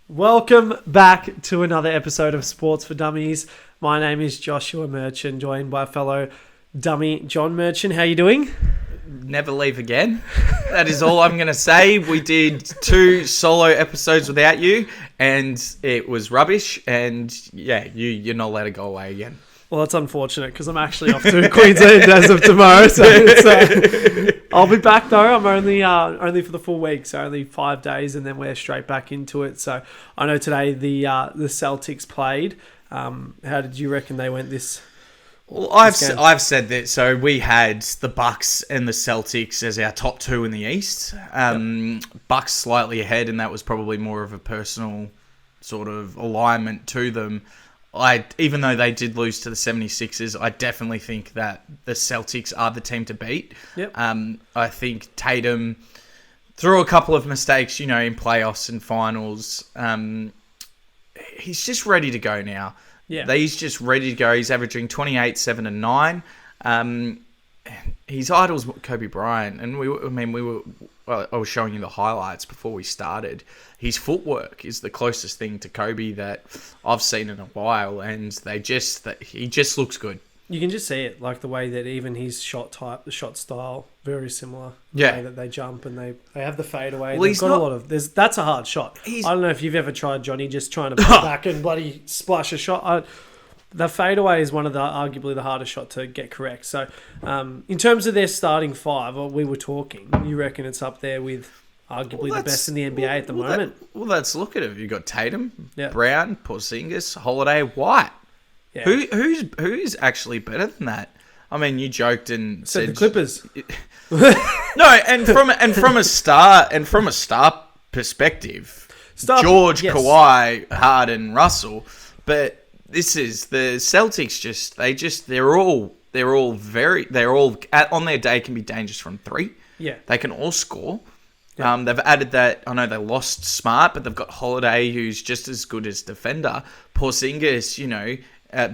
Welcome back to another episode of Sports for Dummies. My name is Joshua Merchant, joined by fellow dummy John Merchant. How you doing? Never leave again. That is all I'm going to say. We did 2 solo episodes without you, and it was rubbish. And yeah, you're not allowed to go away again. Well, that's unfortunate because I'm actually off to Queensland as of tomorrow. So I'll be back though. I'm only for the full week, so only 5 days, and then we're straight back into it. So I know today the Celtics played. How did you reckon they went this? Well, I've said that. So we had the Bucks and the Celtics as our top 2 in the East. Bucks slightly ahead, and that was probably more of a personal sort of alignment to them. Even though they did lose to the 76ers, I definitely think that the Celtics are the team to beat. Yep. I think Tatum, through a couple of mistakes, in playoffs and finals, he's just ready to go now. Yeah. He's just ready to go. He's averaging 28, 7, and 9. His idol's Kobe Bryant, and I was showing you the highlights before we started. His footwork is the closest thing to Kobe that I've seen in a while, and he just looks good. You can just see it, like the way that even his shot type, the shot style, very similar. Yeah. The way that they jump and they have the fadeaway. Well, that's a hard shot. I don't know if you've ever tried, Johnny, just trying to put back and bloody splash a shot. The fadeaway is arguably the hardest shot to get correct. So, in terms of their starting 5, we were talking, you reckon it's up there with arguably the best in the NBA at the moment? Let's look at it. You've got Tatum, Yep. Brown, Porzingis, Holiday, White. Yeah. Who's actually better than that? I mean, you joked and said the Clippers. No, and from a star perspective, George, yes. Kawhi, Harden, Russell, but this is the Celtics. They're all on their day can be dangerous from 3. Yeah, they can all score. Yeah. They've added that. I know they lost Smart, but they've got Holiday, who's just as good as defender. Porzingis,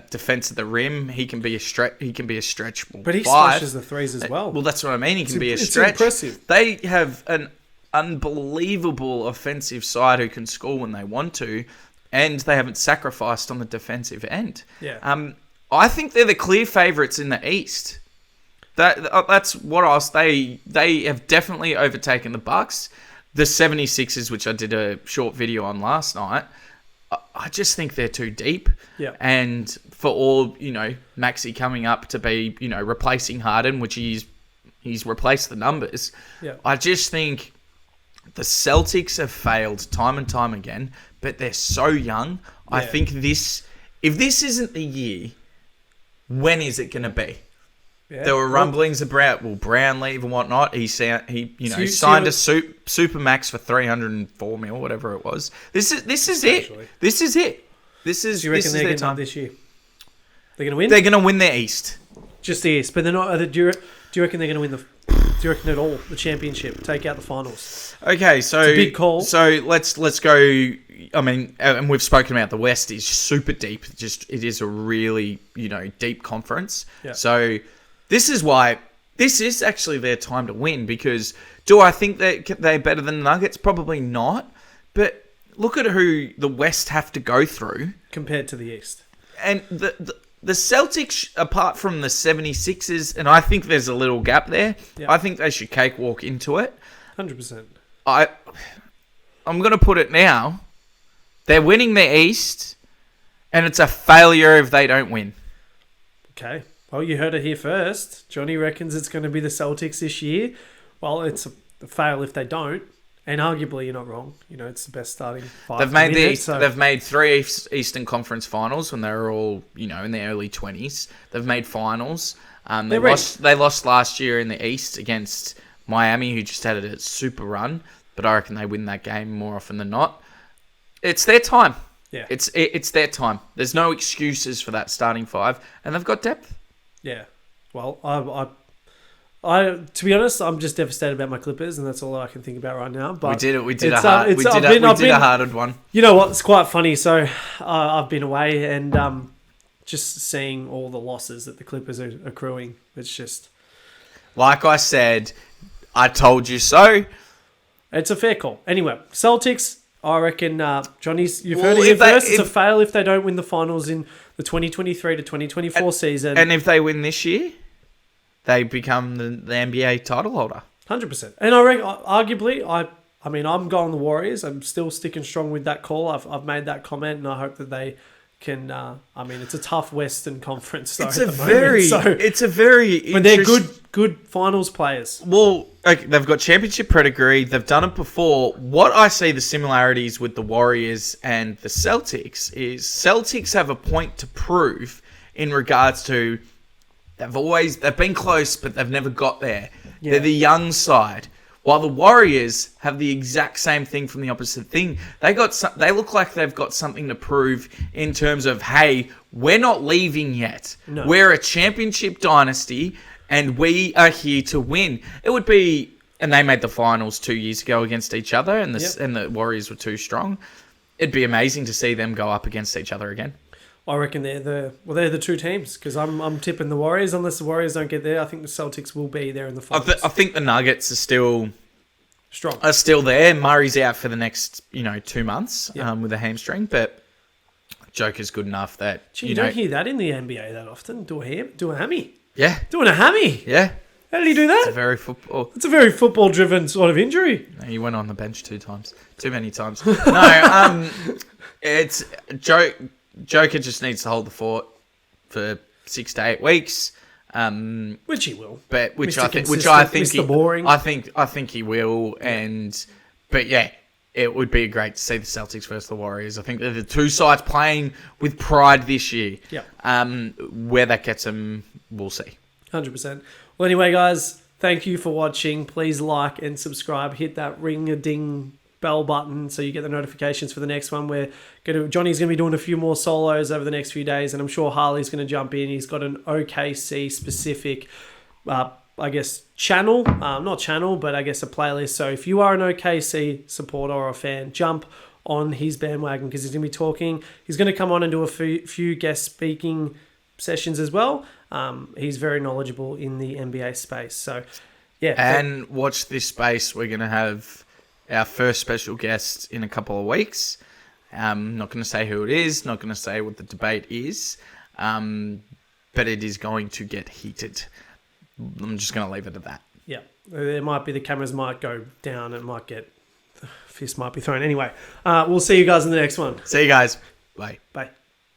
defense at the rim, he can be a stretch. He can be a stretch. But he slashes the threes as well. Well, that's what I mean. He can be a stretch. It's impressive. They have an unbelievable offensive side who can score when they want to, and they haven't sacrificed on the defensive end. Yeah. I think they're the clear favourites in the East. That's what else. They have definitely overtaken the Bucks. The 76ers, which I did a short video on last night, I just think they're too deep. Yeah. And for all, Maxey coming up to be, replacing Harden, which he's replaced the numbers. Yeah. I just think the Celtics have failed time and time again, but they're so young. Yeah. I think if this isn't the year, when is it going to be? Yeah. There were rumblings about Brown leave and whatnot. He signed a super max for $304 million, whatever it was. This is it. This is it. Do you reckon they're getting up this year? They're going to win. They're going to win their East. Just the East, but they're not. Do you reckon they're going to win do you reckon at all the championship? Take out the finals. Okay, so it's a big call. So let's go. I mean, and we've spoken about the West is super deep. It is a really deep conference. Yeah. So. This is actually their time to win, because do I think that they're better than the Nuggets? Probably not. But look at who the West have to go through. Compared to the East. And the Celtics, apart from the 76ers, and I think there's a little gap there, yeah. I think they should cakewalk into it. 100%. I'm going to put it now. They're winning the East, and it's a failure if they don't win. Okay. Well, you heard it here first. Johnny reckons it's going to be the Celtics this year. Well, it's a fail if they don't. And arguably, you're not wrong. It's the best starting 5. They've made 3 Eastern Conference Finals when they were all, in their early 20s. They've made finals. They lost last year in the East against Miami, who just had a super run. But I reckon they win that game more often than not. It's their time. Yeah, it's their time. There's no excuses for that starting 5, and they've got depth. Yeah, well, I to be honest, I'm just devastated about my Clippers, and that's all I can think about right now. But we did a hard one. You know what? It's quite funny. So I've been away, and just seeing all the losses that the Clippers are accruing, it's just like I said, I told you so. It's a fair call. Anyway, Celtics. I reckon, Johnny's. You've heard it here first. It's a fail if they don't win the finals in the 2023 to 2024 season. And if they win this year, they become the NBA title holder. 100%. And I reckon, arguably, I mean, I'm going the Warriors. I'm still sticking strong with that call. I've made that comment, and I hope that they can. I mean, it's a tough Western Conference. Though, it's a very. But they're good finals players. Well, okay, they've got championship pedigree. They've done it before. What I see the similarities with the Warriors and the Celtics is Celtics have a point to prove in regards to they've been close, but they've never got there. Yeah. They're the young side. While the Warriors have the exact same thing from the opposite thing, they look like they've got something to prove in terms of, hey, we're not leaving yet. No. We're a championship dynasty, and we are here to win. It would be, and they made the finals 2 years ago against each other, and the Warriors were too strong. It'd be amazing to see them go up against each other again. I reckon they're the two teams because I'm tipping the Warriors. Unless the Warriors don't get there, I think the Celtics will be there in the finals. I think the Nuggets are still strong. Are still there. Murray's out for the next 2 months with a hamstring, but Joker's good enough that you don't hear that in the NBA that often. Do a hammy. Yeah, doing a hammy. Yeah. How did he do that? It's a very football-driven sort of injury. No, he went on the bench 2 times. Too many times. No, it's Joker just needs to hold the fort for 6 to 8 weeks, which he will. But I think he will. But yeah, it would be great to see the Celtics versus the Warriors. I think they're the two sides playing with pride this year. Yeah. Where that gets them, we'll see. 100%. Well, anyway, guys, thank you for watching. Please like and subscribe. Hit that ring-a-ding bell button so you get the notifications for the next one. Johnny's going to be doing a few more solos over the next few days, and I'm sure Harley's going to jump in. He's got an OKC specific, channel. Not channel, but I guess a playlist. So if you are an OKC supporter or a fan, jump on his bandwagon because he's going to be talking. He's going to come on and do a few guest speaking sessions as well. He's very knowledgeable in the NBA space. So, yeah. And watch this space. We're going to have our first special guest in a couple of weeks. Not going to say who it is, not going to say what the debate is, but it is going to get heated. I'm just going to leave it at that. Yeah. There might be, the cameras might go down, the fist might be thrown. Anyway, we'll see you guys in the next one. See you guys. Bye. Bye.